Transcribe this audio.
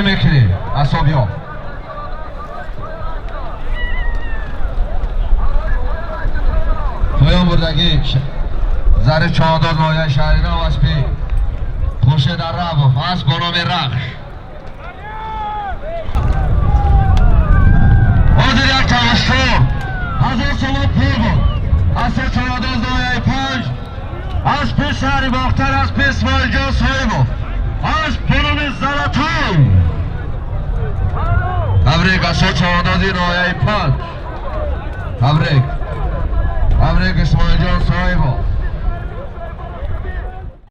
رای میکنی اصابیاب پایان بردگی زر چادر نایه شهرینا و اسپی خورشید عرب از بنام رخش حاضر یک تماشا 1000 سوال پول بود از سه چادر نایه 5 از پی شهری باختر از پی اسماعیل جان صاحبو از بنام زرطان تبریک از سه چادر نایه 5 تبریک اسماعیل جان صاحبو